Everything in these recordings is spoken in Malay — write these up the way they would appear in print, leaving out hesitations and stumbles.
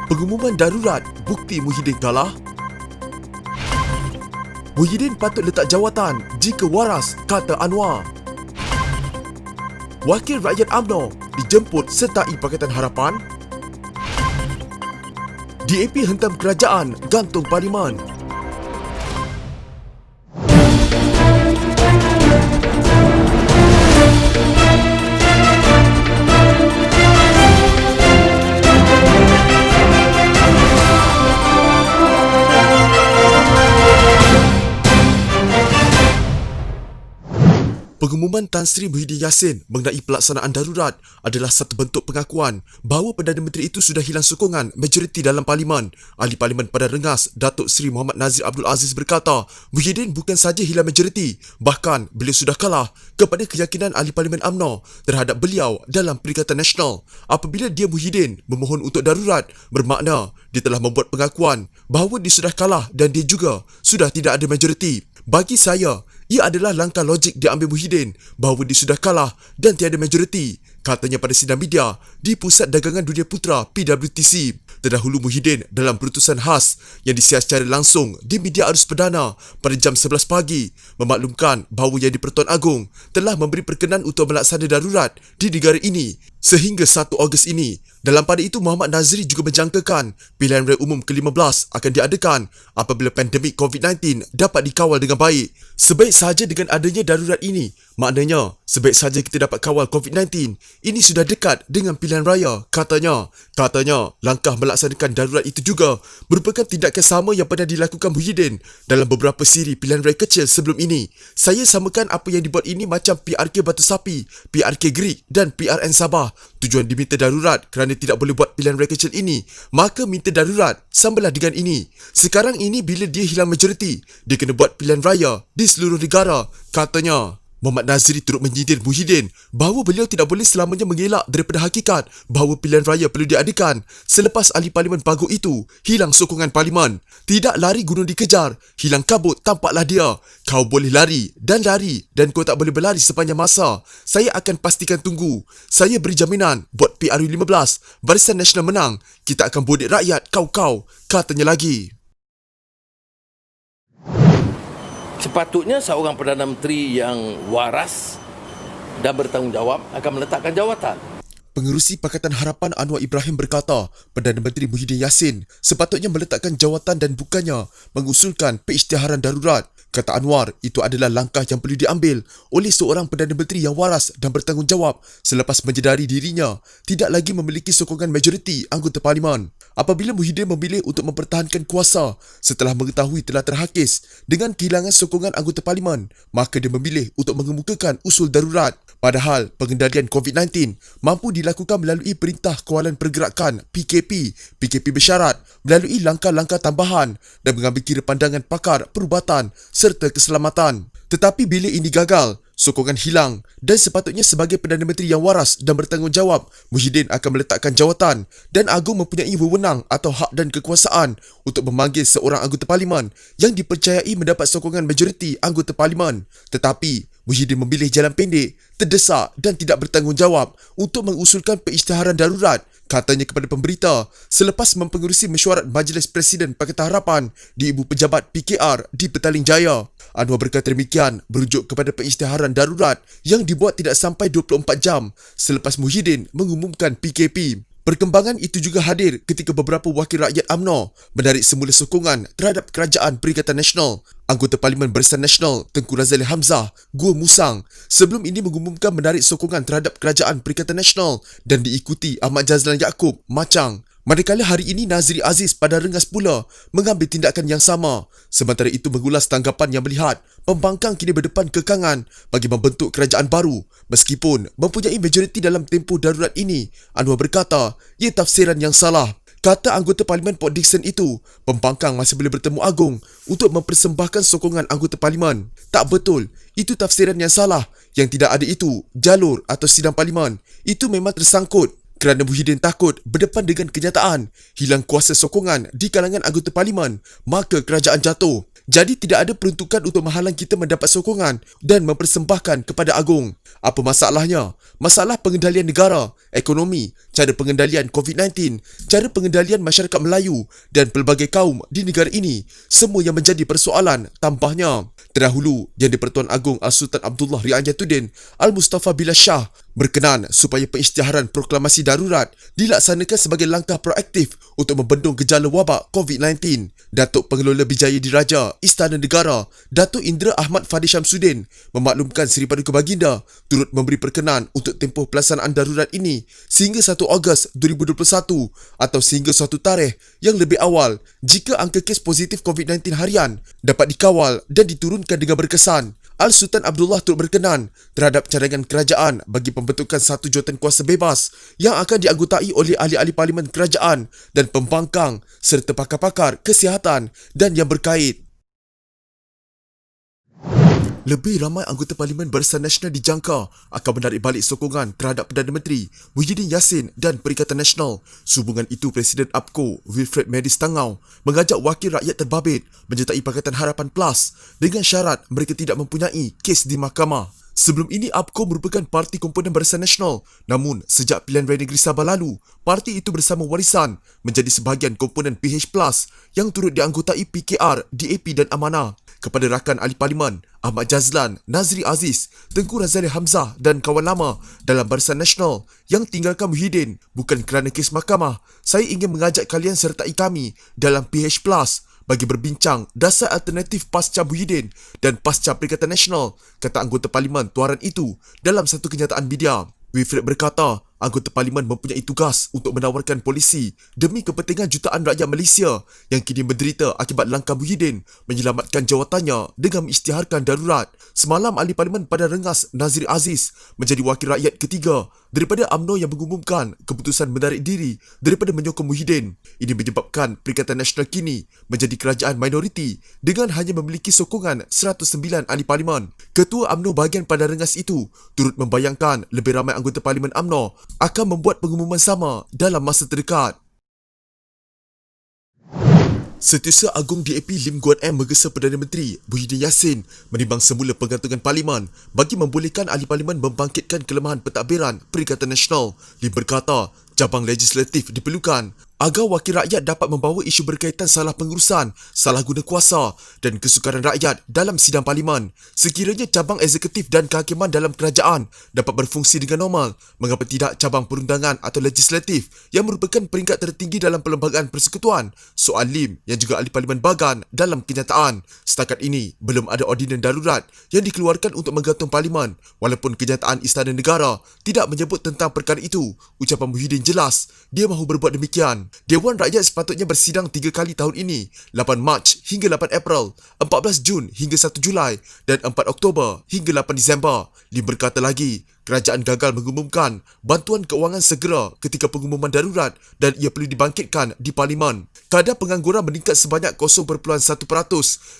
Pengumuman darurat bukti Muhyiddin kalah. Muhyiddin patut letak jawatan jika waras, kata Anwar. Wakil rakyat UMNO dijemput sertai Pakatan Harapan. DAP hentam kerajaan gantung parlimen. Pengumuman Tan Sri Muhyiddin Yassin mengenai pelaksanaan darurat adalah satu bentuk pengakuan bahawa Perdana Menteri itu sudah hilang sokongan majoriti dalam Parlimen. Ahli Parlimen Padang Rengas, Datuk Seri Muhammad Nazir Abdul Aziz berkata, Muhyiddin bukan sahaja hilang majoriti, bahkan beliau sudah kalah kepada keyakinan Ahli Parlimen UMNO terhadap beliau dalam Perikatan Nasional. Apabila dia Muhyiddin memohon untuk darurat, bermakna dia telah membuat pengakuan bahawa dia sudah kalah dan dia juga sudah tidak ada majoriti. Bagi saya, ia adalah langkah logik diambil Muhyiddin bahawa dia sudah kalah dan tiada majoriti, katanya pada sidang media di Pusat Dagangan Dunia Putra PWTC. Terdahulu Muhyiddin dalam perutusan khas yang disiar secara langsung di media arus perdana pada jam 11 pagi memaklumkan bahawa Yang di-Pertuan Agong telah memberi perkenan untuk melaksana darurat di negara ini sehingga 1 Ogos ini. Dalam pada itu, Muhammad Nazri juga menjangkakan pilihan raya umum ke-15 akan diadakan apabila pandemik COVID-19 dapat dikawal dengan baik. Sebaik sahaja dengan adanya darurat ini, maknanya sebaik sahaja kita dapat kawal COVID-19. Ini sudah dekat dengan pilihan raya, katanya. Katanya, langkah melaksanakan darurat itu juga merupakan tindakan sama yang pernah dilakukan Muhyiddin dalam beberapa siri pilihan raya kecil sebelum ini. Saya samakan apa yang dibuat ini macam PRK Batu Sapi, PRK Greek dan PRN Sabah. Tujuan diminta darurat kerana tidak boleh buat pilihan raya kecil ini, maka minta darurat samalah dengan ini. Sekarang ini bila dia hilang majoriti, dia kena buat pilihan raya di seluruh negara, katanya. Muhammad Nazri turut menyindir Muhyiddin bahawa beliau tidak boleh selamanya mengelak daripada hakikat bahawa pilihan raya perlu diadakan selepas ahli parlimen Paguh itu hilang sokongan parlimen. Tidak lari gunung dikejar, hilang kabut tampaklah dia. Kau boleh lari dan kau tak boleh berlari sepanjang masa. Saya akan pastikan tunggu. Saya beri jaminan buat PRU15, Barisan Nasional menang, kita akan bodek rakyat kau-kau, katanya lagi. Sepatutnya seorang Perdana Menteri yang waras dan bertanggungjawab akan meletakkan jawatan. Pengerusi Pakatan Harapan Anwar Ibrahim berkata, Perdana Menteri Muhyiddin Yassin sepatutnya meletakkan jawatan dan bukannya mengusulkan pengisytiharan darurat. Kata Anwar, itu adalah langkah yang perlu diambil oleh seorang Perdana Menteri yang waras dan bertanggungjawab selepas menyedari dirinya tidak lagi memiliki sokongan majoriti anggota Parlimen. Apabila Muhyiddin memilih untuk mempertahankan kuasa setelah mengetahui telah terhakis dengan kehilangan sokongan anggota Parlimen, maka dia memilih untuk mengemukakan usul darurat. Padahal pengendalian COVID-19 mampu dilakukan melalui Perintah Kawalan Pergerakan PKP bersyarat melalui langkah-langkah tambahan dan mengambil kira pandangan pakar perubatan serta keselamatan. Tetapi bila ini gagal, sokongan hilang dan sepatutnya sebagai Perdana Menteri yang waras dan bertanggungjawab, Muhyiddin akan meletakkan jawatan dan Agong mempunyai wewenang atau hak dan kekuasaan untuk memanggil seorang anggota Parlimen yang dipercayai mendapat sokongan majoriti anggota Parlimen. Tetapi Muhyiddin memilih jalan pendek, terdesak dan tidak bertanggungjawab untuk mengusulkan pengisytiharan darurat, katanya kepada pemberita selepas mempengerusi mesyuarat Majlis Presiden Pakatan Harapan di Ibu Pejabat PKR di Petaling Jaya. Anwar berkata demikian berujuk kepada pengisytiharan darurat yang dibuat tidak sampai 24 jam selepas Muhyiddin mengumumkan PKP. Perkembangan itu juga hadir ketika beberapa wakil rakyat UMNO menarik semula sokongan terhadap Kerajaan Perikatan Nasional. Anggota Parlimen Barisan Nasional Tengku Razali Hamzah, Gua Musang, sebelum ini mengumumkan menarik sokongan terhadap Kerajaan Perikatan Nasional dan diikuti Ahmad Jazlan Yaakob, Macang. Manakala hari ini Nazri Aziz Padang Rengas pula mengambil tindakan yang sama. Sementara itu mengulas tanggapan yang melihat pembangkang kini berdepan kekangan bagi membentuk kerajaan baru. Meskipun mempunyai majoriti dalam tempoh darurat ini, Anwar berkata, ia tafsiran yang salah. Kata anggota Parlimen Port Dickson itu, pembangkang masih boleh bertemu Agong untuk mempersembahkan sokongan anggota Parlimen. Tak betul, itu tafsiran yang salah. Yang tidak ada itu, jalur atau sidang Parlimen. Itu memang tersangkut. Kerana Muhyiddin takut berdepan dengan kenyataan hilang kuasa sokongan di kalangan anggota Parlimen, maka kerajaan jatuh. Jadi tidak ada peruntukan untuk menghalang kita mendapat sokongan dan mempersembahkan kepada Agong. Apa masalahnya? Masalah pengendalian negara, ekonomi, cara pengendalian COVID-19, cara pengendalian masyarakat Melayu dan pelbagai kaum di negara ini, semua yang menjadi persoalan, tambahnya. Terdahulu, Yang di-Pertuan Agong Al-Sultan Abdullah Riayatuddin Al-Mustafa Billah Shah berkenan supaya pengisytiharan proklamasi darurat dilaksanakan sebagai langkah proaktif untuk membendung gejala wabak COVID-19. Datuk Pengelola Bijaya Diraja Istana Negara, Datuk Indra Ahmad Fadi Syamsuddin memaklumkan Seri Paduka Baginda turut memberi perkenan untuk tempoh pelaksanaan darurat ini sehingga 1 Ogos 2021 atau sehingga suatu tarikh yang lebih awal jika angka kes positif COVID-19 harian dapat dikawal dan diturunkan dengan berkesan. Al-Sultan Abdullah turut berkenan terhadap cadangan kerajaan bagi pembentukan satu jawatankuasa bebas yang akan dianggotai oleh ahli-ahli parlimen kerajaan dan pembangkang serta pakar-pakar kesihatan dan yang berkait. Lebih ramai anggota Parlimen Barisan Nasional dijangka akan menarik balik sokongan terhadap Perdana Menteri Muhyiddin Yassin dan Perikatan Nasional. Sehubungan itu, Presiden APCO Wilfred Medis Tangau mengajak wakil rakyat terbabit menyertai Pakatan Harapan Plus dengan syarat mereka tidak mempunyai kes di mahkamah. Sebelum ini, APCO merupakan parti komponen Barisan Nasional. Namun, sejak pilihan raya negeri Sabah lalu, parti itu bersama warisan menjadi sebahagian komponen PH Plus yang turut dianggotai PKR, DAP dan Amanah. Kepada rakan ahli parlimen Ahmad Jazlan, Nazri Aziz, Tengku Razali Hamzah dan kawan lama dalam Barisan Nasional yang tinggalkan Muhyiddin bukan kerana kes mahkamah, saya ingin mengajak kalian sertai kami dalam PH Plus bagi berbincang dasar alternatif pasca Muhyiddin dan pasca Perikatan Nasional, kata anggota parlimen tuaran itu dalam satu kenyataan media. Wilfred berkata, anggota parlimen mempunyai tugas untuk menawarkan polisi demi kepentingan jutaan rakyat Malaysia yang kini menderita akibat langkah Muhyiddin menyelamatkan jawatannya dengan mengisytiharkan darurat. Semalam, ahli parlimen Padang Rengas Nazri Aziz menjadi wakil rakyat ketiga daripada UMNO yang mengumumkan keputusan menarik diri daripada menyokong Muhyiddin. Ini menyebabkan Perikatan Nasional kini menjadi kerajaan minoriti dengan hanya memiliki sokongan 109 ahli parlimen. Ketua UMNO bahagian Padang Rengas itu turut membayangkan lebih ramai anggota parlimen UMNO akan membuat pengumuman sama dalam masa terdekat. Setiausaha Agong DAP Lim Guan M menggesa Perdana Menteri Muhyiddin Yassin menimbang semula penggantungan parlimen bagi membolehkan ahli parlimen membangkitkan kelemahan pentadbiran Perikatan Nasional. Lim berkata, cabang legislatif diperlukan agar wakil rakyat dapat membawa isu berkaitan salah pengurusan, salah guna kuasa dan kesukaran rakyat dalam sidang parlimen. Sekiranya cabang eksekutif dan kehakiman dalam kerajaan dapat berfungsi dengan normal, mengapa tidak cabang perundangan atau legislatif yang merupakan peringkat tertinggi dalam perlembagaan persekutuan? Soal Lim yang juga ahli parlimen Bagan dalam kenyataan. Setakat ini, belum ada ordinan darurat yang dikeluarkan untuk menggantung parlimen. Walaupun kenyataan Istana Negara tidak menyebut tentang perkara itu, ucapan Muhyiddin jelas dia mahu berbuat demikian. Dewan Rakyat sepatutnya bersidang 3 kali tahun ini, 8 Mac hingga 8 April, 14 Jun hingga 1 Julai dan 4 Oktober hingga 8 Disember. Lim berkata lagi, kerajaan gagal mengumumkan bantuan keuangan segera ketika pengumuman darurat dan ia perlu dibangkitkan di parlimen. Kadar pengangguran meningkat sebanyak 0.1%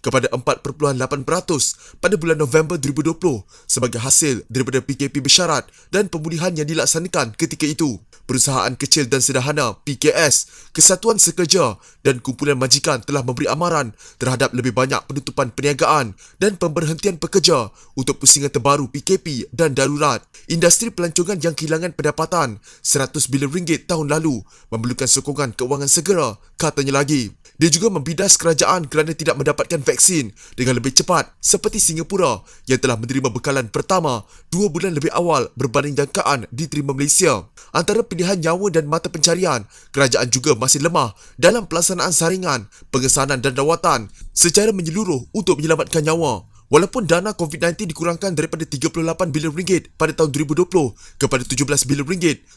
kepada 4.8% pada bulan November 2020 sebagai hasil daripada PKP bersyarat dan pemulihan yang dilaksanakan ketika itu. Perusahaan Kecil dan Sederhana PKS, Kesatuan Sekerja dan Kumpulan Majikan telah memberi amaran terhadap lebih banyak penutupan perniagaan dan pemberhentian pekerja untuk pusingan terbaru PKP dan darurat. Industri pelancongan yang kehilangan pendapatan RM100 bilion tahun lalu memerlukan sokongan keuangan segera, katanya lagi. Dia juga membidas kerajaan kerana tidak mendapatkan vaksin dengan lebih cepat seperti Singapura yang telah menerima bekalan pertama 2 bulan lebih awal berbanding jangkaan diterima Malaysia. Antara pilihan nyawa dan mata pencarian, kerajaan juga masih lemah dalam pelaksanaan saringan, pengesanan dan rawatan secara menyeluruh untuk menyelamatkan nyawa. Walaupun dana COVID-19 dikurangkan daripada RM38 bilion pada tahun 2020 kepada RM17 bilion,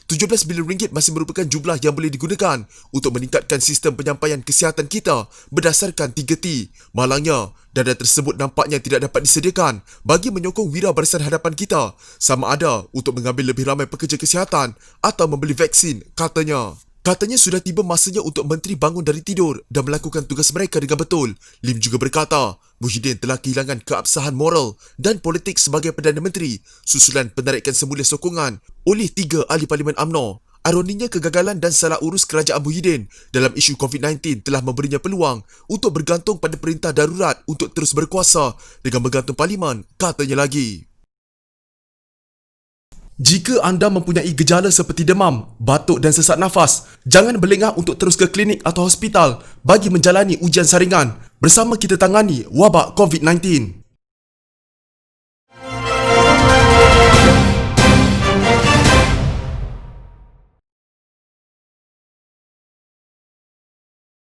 RM17 bilion masih merupakan jumlah yang boleh digunakan untuk meningkatkan sistem penyampaian kesihatan kita berdasarkan 3T. Malangnya, dana tersebut nampaknya tidak dapat disediakan bagi menyokong wira barisan hadapan kita, sama ada untuk mengambil lebih ramai pekerja kesihatan atau membeli vaksin, katanya. Katanya sudah tiba masanya untuk menteri bangun dari tidur dan melakukan tugas mereka dengan betul. Lim juga berkata, Muhyiddin telah kehilangan keabsahan moral dan politik sebagai Perdana Menteri susulan penarikan semula sokongan oleh 3 ahli parlimen UMNO. Ironinya, kegagalan dan salah urus kerajaan Muhyiddin dalam isu COVID-19 telah memberinya peluang untuk bergantung pada perintah darurat untuk terus berkuasa dengan menggantung parlimen, katanya lagi. Jika anda mempunyai gejala seperti demam, batuk dan sesak nafas, jangan berlengah untuk terus ke klinik atau hospital bagi menjalani ujian saringan. Bersama kita tangani wabak COVID-19.